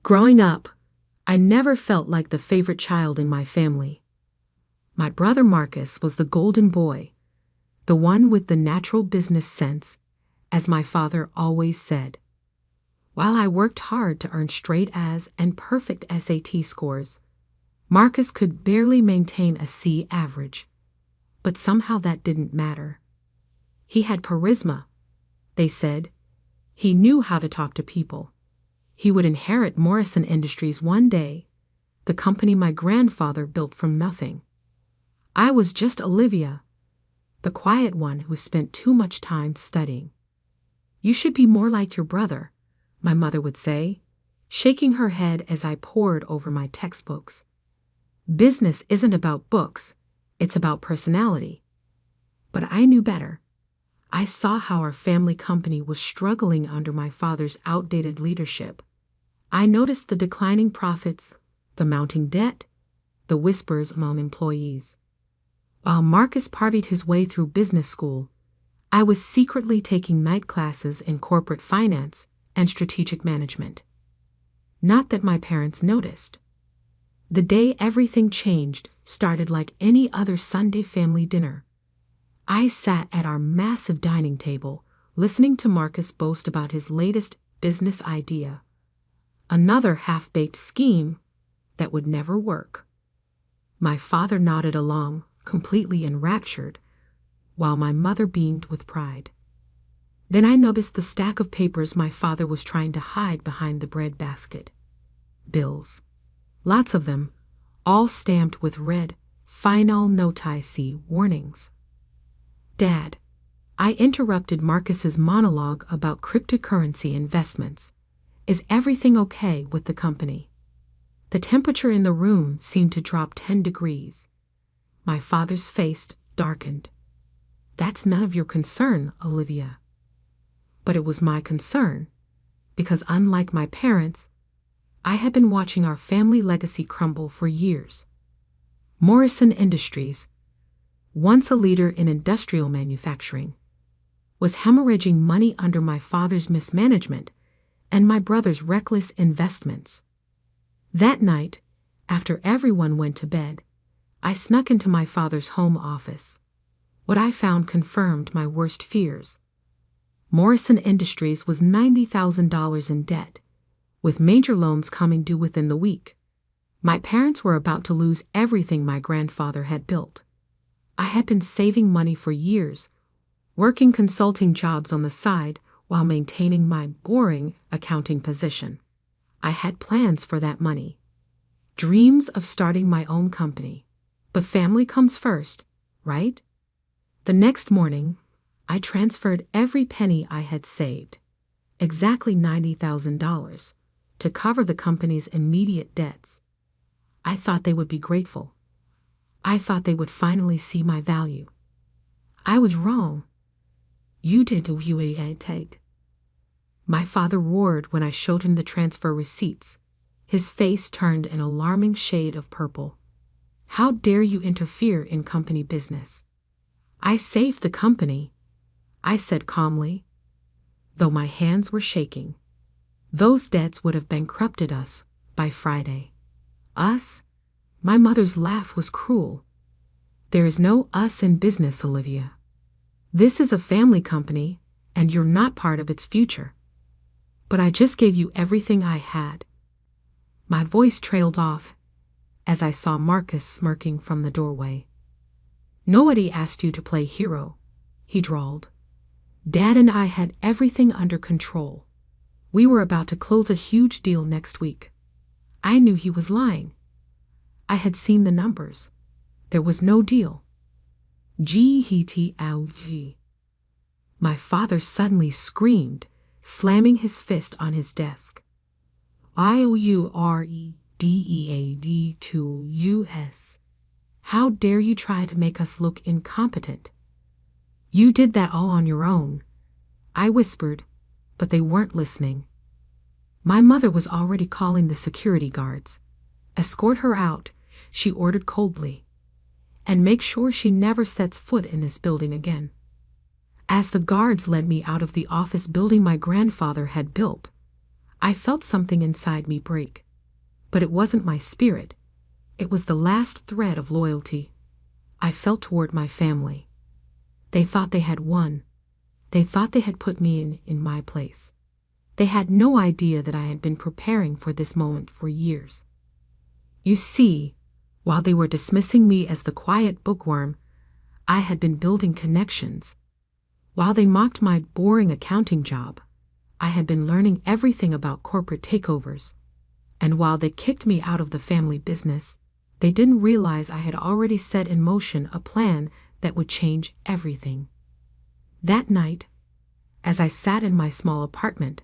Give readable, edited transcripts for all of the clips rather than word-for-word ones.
Growing up, I never felt like the favorite child in my family. My brother Marcus was the golden boy, the one with the natural business sense, as my father always said. While I worked hard to earn straight A's and perfect SAT scores, Marcus could barely maintain a C average. But somehow that didn't matter. He had charisma, they said. He knew how to talk to people. He would inherit Morrison Industries one day, the company my grandfather built from nothing. I was just Olivia, the quiet one who spent too much time studying. "You should be more like your brother," my mother would say, shaking her head as I pored over my textbooks. "Business isn't about books, it's about personality." But I knew better. I saw how our family company was struggling under my father's outdated leadership. I noticed the declining profits, the mounting debt, the whispers among employees. While Marcus partied his way through business school, I was secretly taking night classes in corporate finance and strategic management. Not that my parents noticed. The day everything changed started like any other Sunday family dinner. I sat at our massive dining table, listening to Marcus boast about his latest business idea, another half-baked scheme that would never work. My father nodded along, completely enraptured, while my mother beamed with pride. Then I noticed the stack of papers my father was trying to hide behind the bread basket. Bills. Lots of them, all stamped with red, final notice warnings. "Dad," I interrupted Marcus's monologue about cryptocurrency investments. "Is everything okay with the company?" The temperature in the room seemed to drop 10 degrees. My father's face darkened. "That's none of your concern, Olivia." But it was my concern, because unlike my parents, I had been watching our family legacy crumble for years. Morrison Industries, once a leader in industrial manufacturing, was hemorrhaging money under my father's mismanagement and my brother's reckless investments. That night, after everyone went to bed, I snuck into my father's home office. What I found confirmed my worst fears. Morrison Industries was $90,000 in debt, with major loans coming due within the week. My parents were about to lose everything my grandfather had built. I had been saving money for years, working consulting jobs on the side while maintaining my boring accounting position. I had plans for that money, dreams of starting my own company. But family comes first, right? The next morning, I transferred every penny I had saved, exactly $90,000, to cover the company's immediate debts. I thought they would be grateful. I thought they would finally see my value. I was wrong. "You did the UAA take." My father roared when I showed him the transfer receipts. His face turned an alarming shade of purple. "How dare you interfere in company business?" "I saved the company," I said calmly, though my hands were shaking. "Those debts would have bankrupted us by Friday." "Us?" My mother's laugh was cruel. "There is no us in business, Olivia. This is a family company, and you're not part of its future." "But I just gave you everything I had." My voice trailed off as I saw Marcus smirking from the doorway. "Nobody asked you to play hero," he drawled. "Dad and I had everything under control. We were about to close a huge deal next week." I knew he was lying. I had seen the numbers. There was no deal. G-H-T-L-G. My father suddenly screamed, slamming his fist on his desk. "IOUREDEAD2US. How dare you try to make us look incompetent?" "You did that all on your own," I whispered, but they weren't listening. My mother was already calling the security guards. "Escort her out," she ordered coldly, "and make sure she never sets foot in this building again." As the guards led me out of the office building my grandfather had built, I felt something inside me break. But it wasn't my spirit. It was the last thread of loyalty I felt toward my family. They thought they had won. They thought they had put me in my place. They had no idea that I had been preparing for this moment for years. You see, while they were dismissing me as the quiet bookworm, I had been building connections. While they mocked my boring accounting job, I had been learning everything about corporate takeovers. And while they kicked me out of the family business, they didn't realize I had already set in motion a plan that would change everything. That night, as I sat in my small apartment,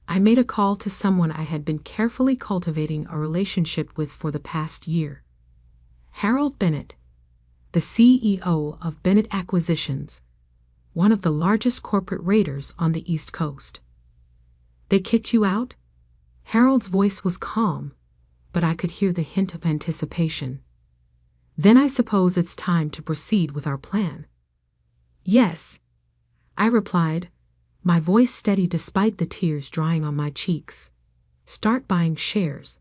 I made a call to someone I had been carefully cultivating a relationship with for the past year. Harold Bennett, the CEO of Bennett Acquisitions, one of the largest corporate raiders on the East Coast. They kicked you out? Harold's voice was calm, but I could hear the hint of anticipation. Then I suppose it's time to proceed with our plan. Yes, I replied, my voice steady despite the tears drying on my cheeks. Start buying shares.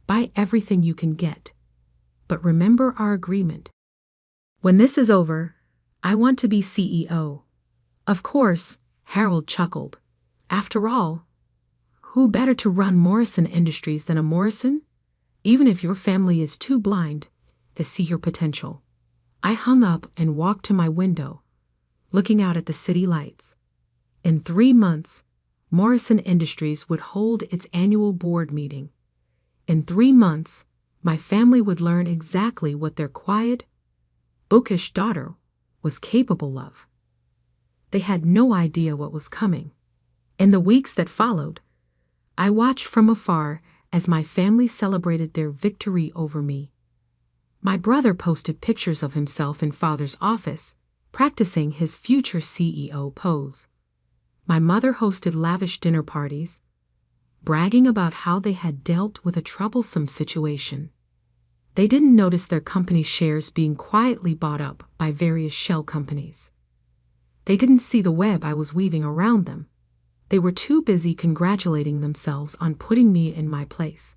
Buy everything you can get. But remember our agreement. When this is over, I want to be CEO. Of course, Harold chuckled. After all, who better to run Morrison Industries than a Morrison? Even if your family is too blind to see your potential. I hung up and walked to my window, looking out at the city lights. In 3 months, Morrison Industries would hold its annual board meeting. In 3 months, my family would learn exactly what their quiet, bookish daughter was capable of. They had no idea what was coming. In the weeks that followed, I watched from afar as my family celebrated their victory over me. My brother posted pictures of himself in father's office, practicing his future CEO pose. My mother hosted lavish dinner parties, bragging about how they had dealt with a troublesome situation. They didn't notice their company's shares being quietly bought up by various shell companies. They didn't see the web I was weaving around them. They were too busy congratulating themselves on putting me in my place.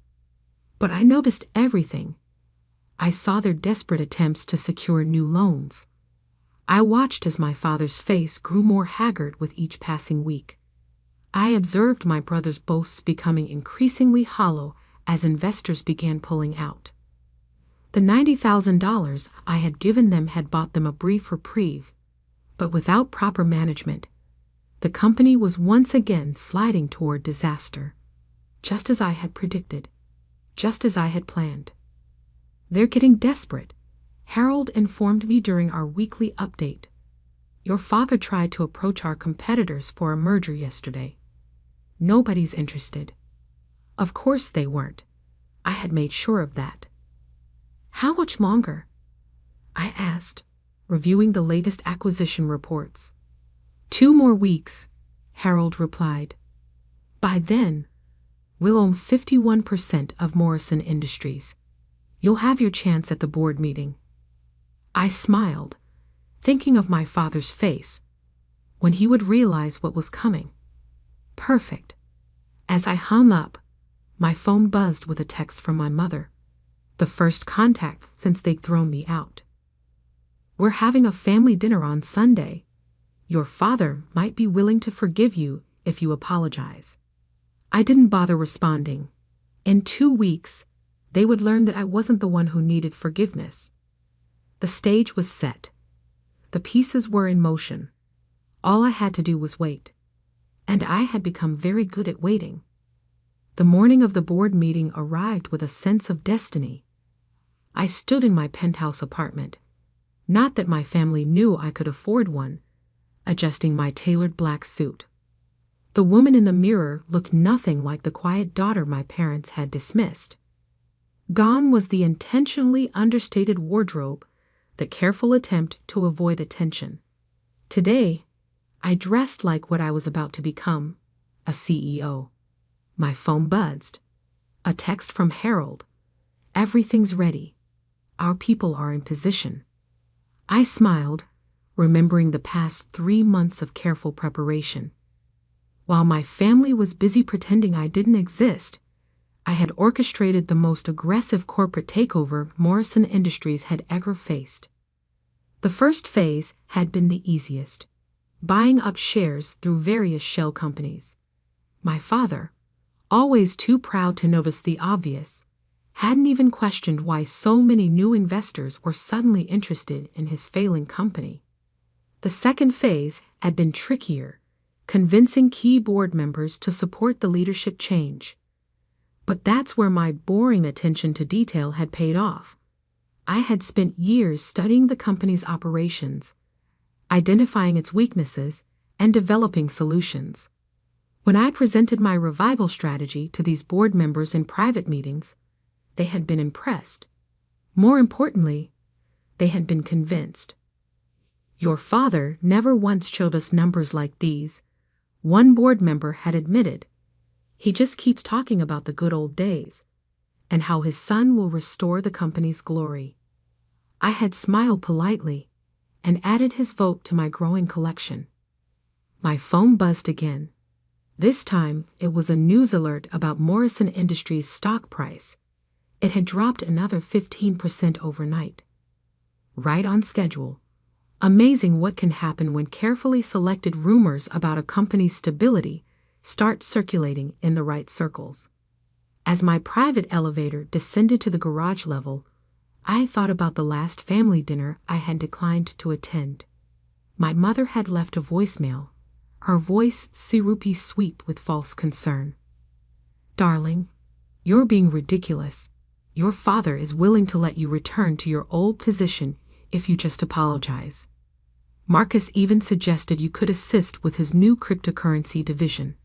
But I noticed everything. I saw their desperate attempts to secure new loans. I watched as my father's face grew more haggard with each passing week. I observed my brother's boasts becoming increasingly hollow as investors began pulling out. The $90,000 I had given them had bought them a brief reprieve, but without proper management, the company was once again sliding toward disaster, just as I had predicted, just as I had planned. They're getting desperate, Harold informed me during our weekly update. Your father tried to approach our competitors for a merger yesterday. Nobody's interested. Of course they weren't. I had made sure of that. How much longer? I asked, reviewing the latest acquisition reports. 2 more weeks, Harold replied. By then, we'll own 51% of Morrison Industries. You'll have your chance at the board meeting. I smiled, thinking of my father's face, when he would realize what was coming. Perfect. As I hung up, my phone buzzed with a text from my mother, the first contact since they'd thrown me out. We're having a family dinner on Sunday. Your father might be willing to forgive you if you apologize. I didn't bother responding. In 2 weeks, they would learn that I wasn't the one who needed forgiveness. The stage was set. The pieces were in motion. All I had to do was wait. And I had become very good at waiting. The morning of the board meeting arrived with a sense of destiny. I stood in my penthouse apartment. Not that my family knew I could afford one, adjusting my tailored black suit. The woman in the mirror looked nothing like the quiet daughter my parents had dismissed. Gone was the intentionally understated wardrobe, the careful attempt to avoid attention. Today, I dressed like what I was about to become, a CEO. My phone buzzed. A text from Harold. Everything's ready. Our people are in position. I smiled, remembering the past 3 months of careful preparation. While my family was busy pretending I didn't exist, I had orchestrated the most aggressive corporate takeover Morrison Industries had ever faced. The first phase had been the easiest, buying up shares through various shell companies. My father, always too proud to notice the obvious, hadn't even questioned why so many new investors were suddenly interested in his failing company. The second phase had been trickier, convincing key board members to support the leadership change. But that's where my boring attention to detail had paid off. I had spent years studying the company's operations, identifying its weaknesses, and developing solutions. When I presented my revival strategy to these board members in private meetings, they had been impressed. More importantly, they had been convinced. "Your father never once showed us numbers like these," one board member had admitted. "He just keeps talking about the good old days and how his son will restore the company's glory." I had smiled politely and added his vote to my growing collection. My phone buzzed again. This time, it was a news alert about Morrison Industries' stock price. It had dropped another 15% overnight. Right on schedule. Amazing what can happen when carefully selected rumors about a company's stability start circulating in the right circles. As my private elevator descended to the garage level, I thought about the last family dinner I had declined to attend. My mother had left a voicemail, her voice syrupy sweet with false concern. "Darling, you're being ridiculous. Your father is willing to let you return to your old position if you just apologize. Marcus even suggested you could assist with his new cryptocurrency division."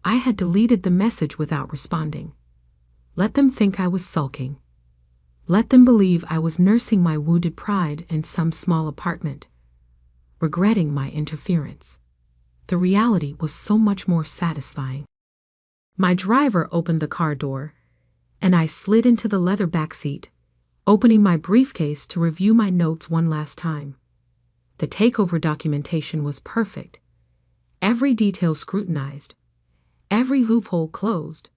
I had deleted the message without responding. Let them think I was sulking. Let them believe I was nursing my wounded pride in some small apartment, regretting my interference. The reality was so much more satisfying. My driver opened the car door, and I slid into the leather backseat, opening my briefcase to review my notes one last time. The takeover documentation was perfect. Every detail scrutinized, every loophole closed.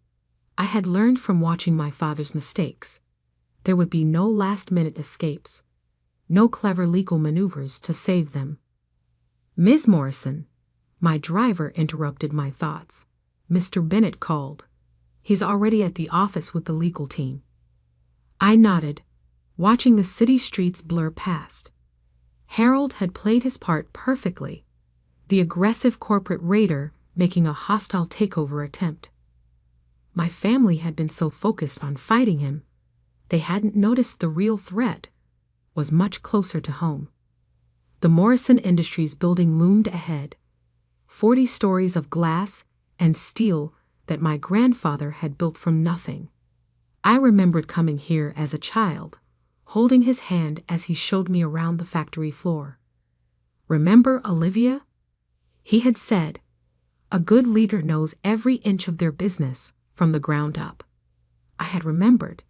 I had learned from watching my father's mistakes. There would be no last-minute escapes, no clever legal maneuvers to save them. "Ms. Morrison," my driver interrupted my thoughts. "Mr. Bennett called. He's already at the office with the legal team." I nodded, watching the city streets blur past. Harold had played his part perfectly, the aggressive corporate raider making a hostile takeover attempt. My family had been so focused on fighting him, they hadn't noticed the real threat was much closer to home. The Morrison Industries building loomed ahead, 40 stories of glass and steel that my grandfather had built from nothing. I remembered coming here as a child, holding his hand as he showed me around the factory floor. "Remember Olivia?" He had said, "A good leader knows every inch of their business from the ground up." I had remembered.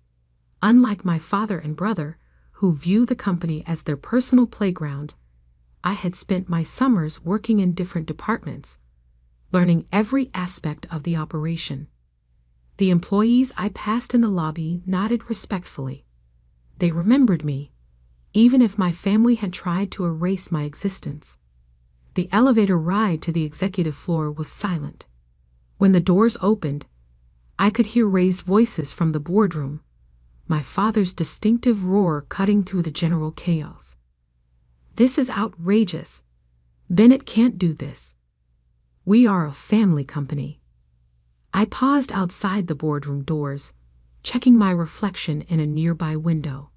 Unlike my father and brother, who view the company as their personal playground, I had spent my summers working in different departments, learning every aspect of the operation. The employees I passed in the lobby nodded respectfully. They remembered me, even if my family had tried to erase my existence. The elevator ride to the executive floor was silent. When the doors opened, I could hear raised voices from the boardroom, my father's distinctive roar cutting through the general chaos. "This is outrageous. Bennett can't do this. We are a family company." I paused outside the boardroom doors, checking my reflection in a nearby window.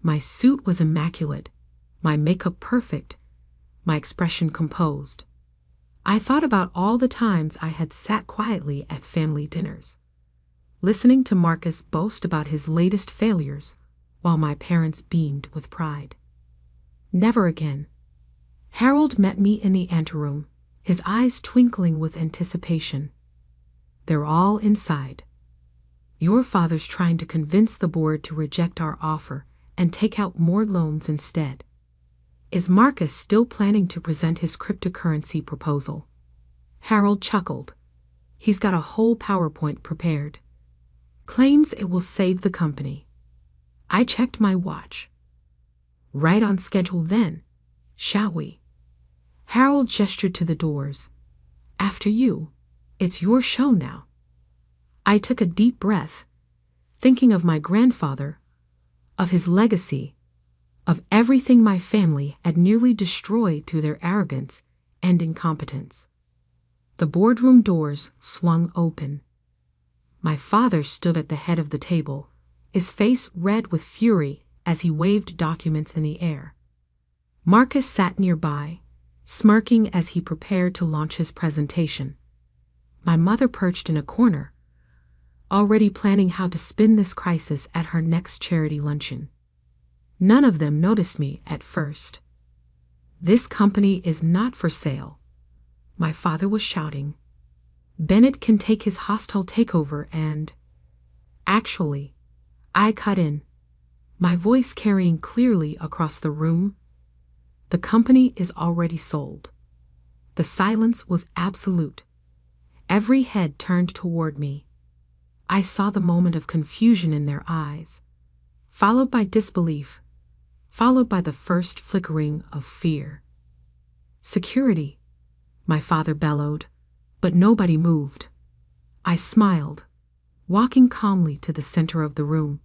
My suit was immaculate, my makeup perfect, my expression composed. I thought about all the times I had sat quietly at family dinners, listening to Marcus boast about his latest failures while my parents beamed with pride. Never again. Harold met me in the anteroom, his eyes twinkling with anticipation. "They're all inside. Your father's trying to convince the board to reject our offer and take out more loans instead. Is Marcus still planning to present his cryptocurrency proposal?" Harold chuckled. He's got a whole PowerPoint prepared. Claims it will save the company. I checked my watch. Right on schedule then, shall we? Harold gestured to the doors. After you. It's your show now. I took a deep breath, thinking of my grandfather, of his legacy, of everything my family had nearly destroyed through their arrogance and incompetence. The boardroom doors swung open. My father stood at the head of the table, his face red with fury as he waved documents in the air. Marcus sat nearby, smirking as he prepared to launch his presentation. My mother perched in a corner, already planning how to spin this crisis at her next charity luncheon. None of them noticed me at first. This company is not for sale, my father was shouting. Bennett can take his hostile takeover and... Actually, I cut in, my voice carrying clearly across the room. The company is already sold. The silence was absolute. Every head turned toward me. I saw the moment of confusion in their eyes, followed by disbelief, followed by the first flickering of fear. Security, my father bellowed, but nobody moved. I smiled, walking calmly to the center of the room.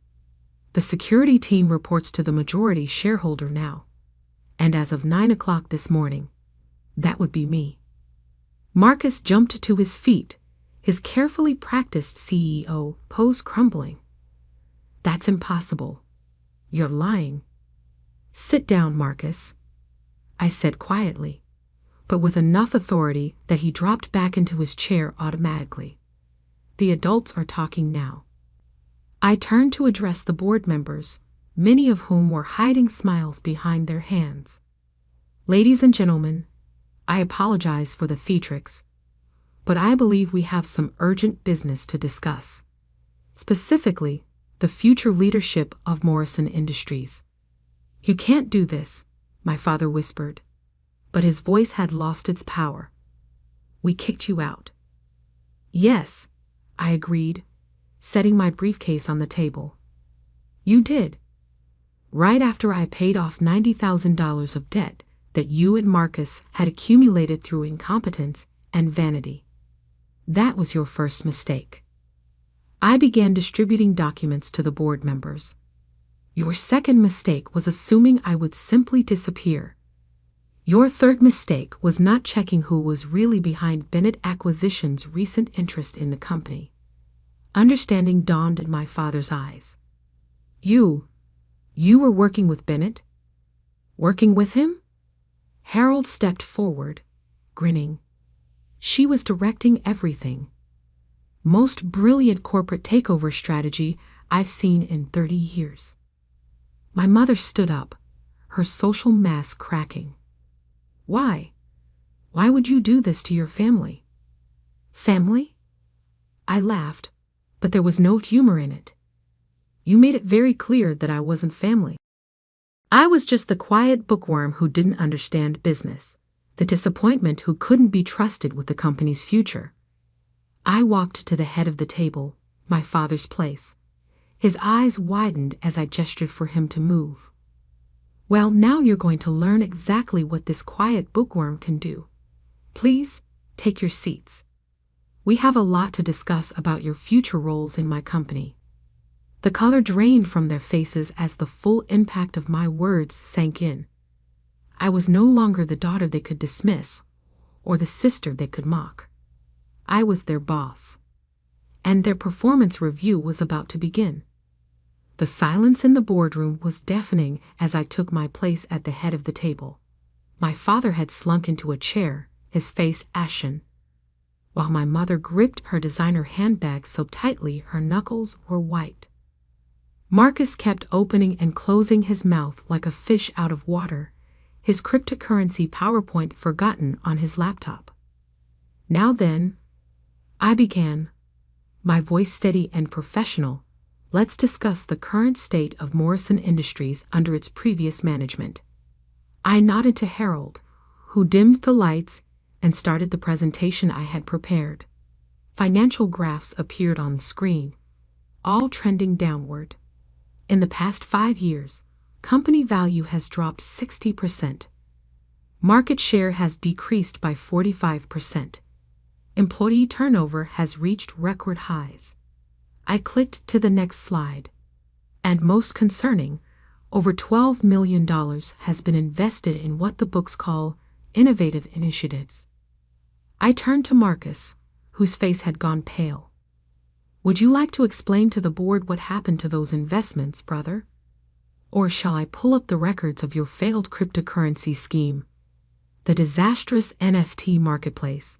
The security team reports to the majority shareholder now, and as of 9 o'clock this morning, that would be me. Marcus jumped to his feet, his carefully practiced CEO pose crumbling. That's impossible. You're lying. Sit down, Marcus, I said quietly, but with enough authority that he dropped back into his chair automatically. The adults are talking now. I turned to address the board members, many of whom were hiding smiles behind their hands. Ladies and gentlemen, I apologize for the theatrics, but I believe we have some urgent business to discuss. Specifically, the future leadership of Morrison Industries. You can't do this, my father whispered, but his voice had lost its power. We kicked you out. Yes, I agreed, setting my briefcase on the table. You did. Right after I paid off $90,000 of debt that you and Marcus had accumulated through incompetence and vanity. That was your first mistake. I began distributing documents to the board members. Your second mistake was assuming I would simply disappear. Your third mistake was not checking who was really behind Bennett Acquisition's recent interest in the company. Understanding dawned in my father's eyes. You were working with Bennett? Working with him? Harold stepped forward, grinning. She was directing everything. Most brilliant corporate takeover strategy I've seen in 30 years. My mother stood up, her social mask cracking. Why? Why would you do this to your family? Family? I laughed, but there was no humor in it. You made it very clear that I wasn't family. I was just the quiet bookworm who didn't understand business, the disappointment who couldn't be trusted with the company's future. I walked to the head of the table, my father's place. His eyes widened as I gestured for him to move. Well, now you're going to learn exactly what this quiet bookworm can do. Please, take your seats. We have a lot to discuss about your future roles in my company. The color drained from their faces as the full impact of my words sank in. I was no longer the daughter they could dismiss, or the sister they could mock. I was their boss. And their performance review was about to begin. The silence in the boardroom was deafening as I took my place at the head of the table. My father had slunk into a chair, his face ashen, while my mother gripped her designer handbag so tightly her knuckles were white. Marcus kept opening and closing his mouth like a fish out of water, his cryptocurrency PowerPoint forgotten on his laptop. Now then, I began, my voice steady and professional. Let's discuss the current state of Morrison Industries under its previous management. I nodded to Harold, who dimmed the lights and started the presentation I had prepared. Financial graphs appeared on the screen, all trending downward. In the past 5 years, company value has dropped 60%. Market share has decreased by 45%. Employee turnover has reached record highs. I clicked to the next slide. And most concerning, over $12 million has been invested in what the books call innovative initiatives. I turned to Marcus, whose face had gone pale. Would you like to explain to the board what happened to those investments, brother? Or shall I pull up the records of your failed cryptocurrency scheme, the disastrous NFT marketplace,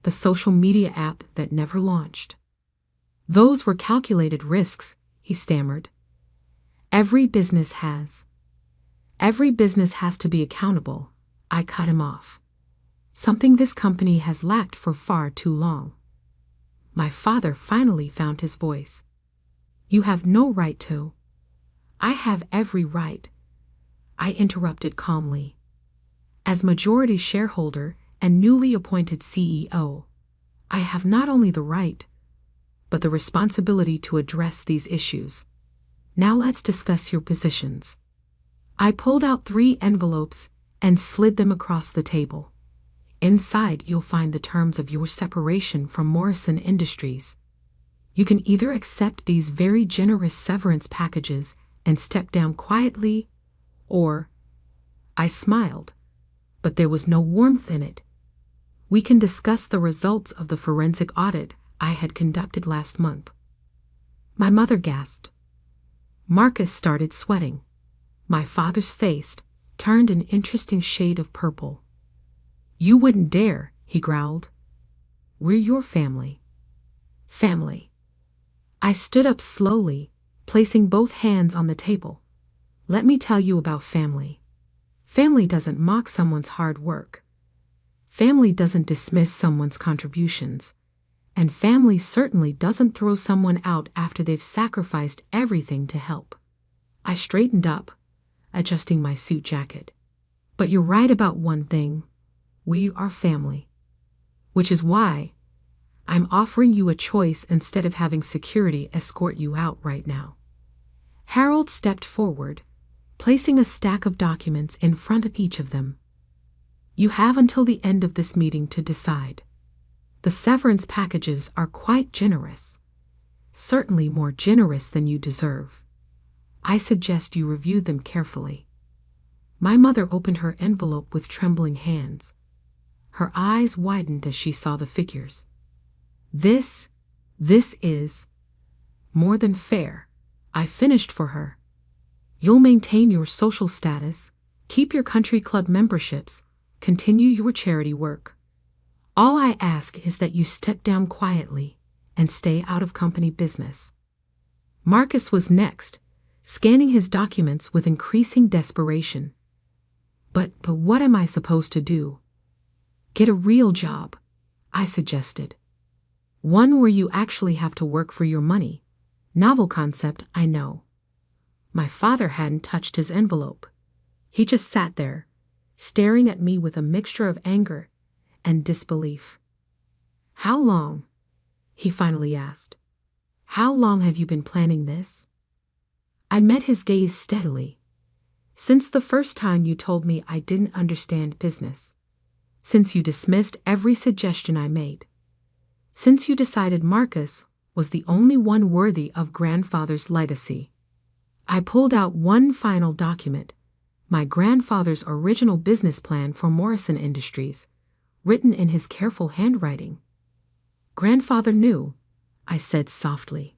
the social media app that never launched? Those were calculated risks, he stammered. Every business has to be accountable, I cut him off. Something this company has lacked for far too long. My father finally found his voice. You have no right to. I have every right, I interrupted calmly. As majority shareholder and newly appointed CEO, I have not only the right, but the responsibility to address these issues. Now let's discuss your positions. I pulled out 3 envelopes and slid them across the table. Inside, you'll find the terms of your separation from Morrison Industries. You can either accept these very generous severance packages and step down quietly, or... I smiled, but there was no warmth in it. We can discuss the results of the forensic audit I had conducted last month. My mother gasped. Marcus started sweating. My father's face turned an interesting shade of purple. You wouldn't dare, he growled. We're your family. Family. I stood up slowly, placing both hands on the table. Let me tell you about family. Family doesn't mock someone's hard work. Family doesn't dismiss someone's contributions. And family certainly doesn't throw someone out after they've sacrificed everything to help. I straightened up, adjusting my suit jacket. But you're right about one thing. We are family. Which is why I'm offering you a choice instead of having security escort you out right now. Harold stepped forward, placing a stack of documents in front of each of them. You have until the end of this meeting to decide. The severance packages are quite generous, certainly more generous than you deserve. I suggest you review them carefully. My mother opened her envelope with trembling hands. Her eyes widened as she saw the figures. This is more than fair, I finished for her. You'll maintain your social status, keep your country club memberships, continue your charity work. All I ask is that you step down quietly and stay out of company business. Marcus was next, scanning his documents with increasing desperation. But what am I supposed to do? Get a real job, I suggested. One where you actually have to work for your money. Novel concept, I know. My father hadn't touched his envelope. He just sat there, staring at me with a mixture of anger and disbelief. How long? He finally asked. How long have you been planning this? I met his gaze steadily. Since the first time you told me I didn't understand business. Since you dismissed every suggestion I made. Since you decided Marcus was the only one worthy of grandfather's legacy. I pulled out one final document, my grandfather's original business plan for Morrison Industries, written in his careful handwriting. Grandfather knew, I said softly.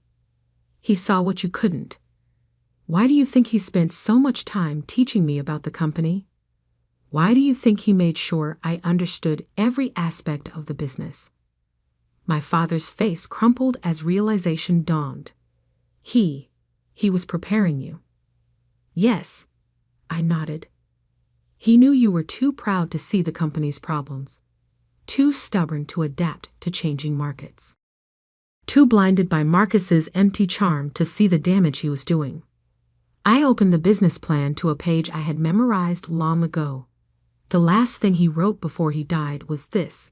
He saw what you couldn't. Why do you think he spent so much time teaching me about the company? Why do you think he made sure I understood every aspect of the business? My father's face crumpled as realization dawned. He was preparing you. Yes, I nodded. He knew you were too proud to see the company's problems, too stubborn to adapt to changing markets, too blinded by Marcus's empty charm to see the damage he was doing. I opened the business plan to a page I had memorized long ago. The last thing he wrote before he died was this: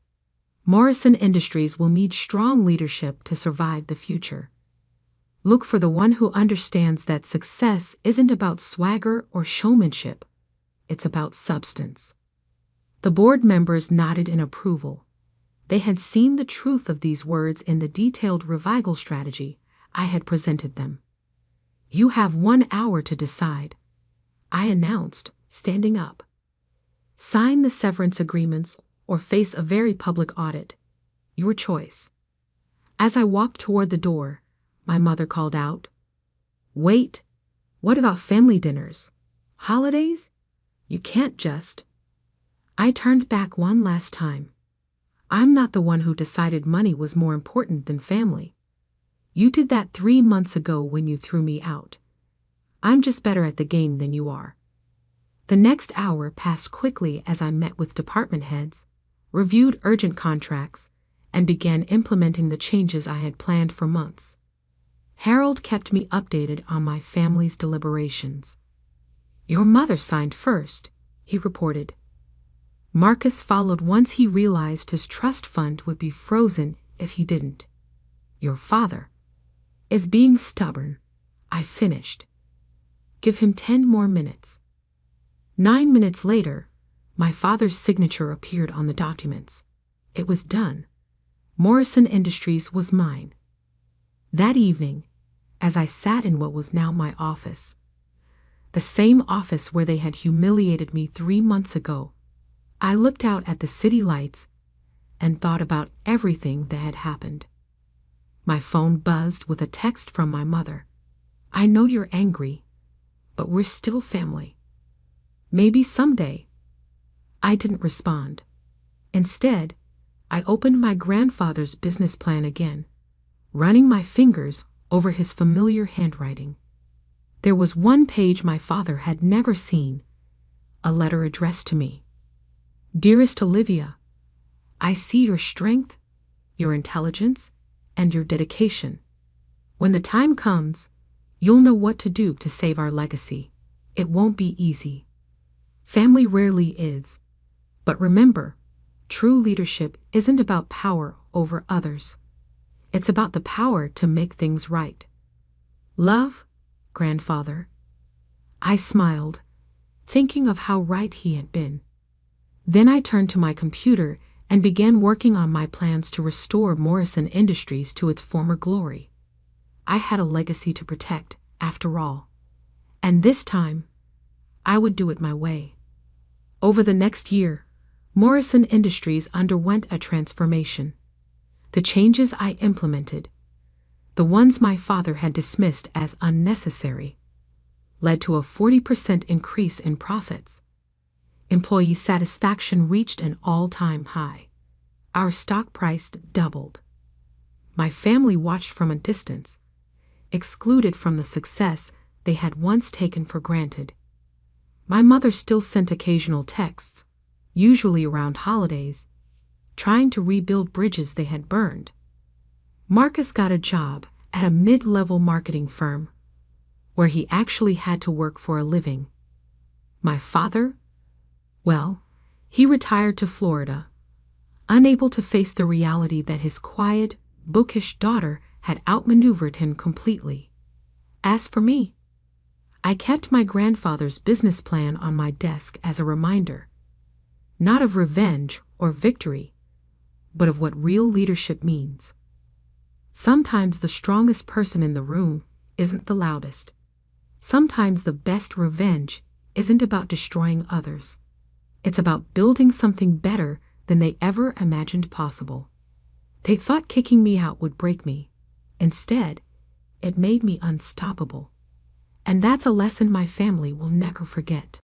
Morrison Industries will need strong leadership to survive the future. Look for the one who understands that success isn't about swagger or showmanship. It's about substance. The board members nodded in approval. They had seen the truth of these words in the detailed revival strategy I had presented them. "You have 1 hour to decide," I announced, standing up. "Sign the severance agreements or face a very public audit. Your choice." As I walked toward the door, my mother called out, "Wait, what about family dinners? Holidays? You can't just." I turned back one last time. I'm not the one who decided money was more important than family. You did that 3 months ago when you threw me out. I'm just better at the game than you are. The next hour passed quickly as I met with department heads, reviewed urgent contracts, and began implementing the changes I had planned for months. Harold kept me updated on my family's deliberations. "Your mother signed first," he reported. "Marcus followed once he realized his trust fund would be frozen if he didn't. Your father is being stubborn," I finished. "Give him 10 more minutes." 9 minutes later, my father's signature appeared on the documents. It was done. Morrison Industries was mine. That evening, as I sat in what was now my office, the same office where they had humiliated me 3 months ago, I looked out at the city lights and thought about everything that had happened. My phone buzzed with a text from my mother. "I know you're angry, but we're still family. Maybe someday." I didn't respond. Instead, I opened my grandfather's business plan again, running my fingers over his familiar handwriting. There was one page my father had never seen, a letter addressed to me. "Dearest Olivia, I see your strength, your intelligence, and your dedication. When the time comes, you'll know what to do to save our legacy. It won't be easy. Family rarely is. But remember, true leadership isn't about power over others. It's about the power to make things right. Love, Grandfather." I smiled, thinking of how right he had been. Then I turned to my computer and began working on my plans to restore Morrison Industries to its former glory. I had a legacy to protect, after all. And this time, I would do it my way. Over the next year, Morrison Industries underwent a transformation. The changes I implemented, the ones my father had dismissed as unnecessary, led to a 40% increase in profits. Employee satisfaction reached an all-time high. Our stock price doubled. My family watched from a distance, excluded from the success they had once taken for granted. My mother still sent occasional texts, usually around holidays, trying to rebuild bridges they had burned. Marcus got a job at a mid-level marketing firm, where he actually had to work for a living. My father? Well, he retired to Florida, unable to face the reality that his quiet, bookish daughter had outmaneuvered him completely. As for me, I kept my grandfather's business plan on my desk as a reminder, not of revenge or victory, but of what real leadership means. Sometimes the strongest person in the room isn't the loudest. Sometimes the best revenge isn't about destroying others. It's about building something better than they ever imagined possible. They thought kicking me out would break me. Instead, it made me unstoppable. And that's a lesson my family will never forget.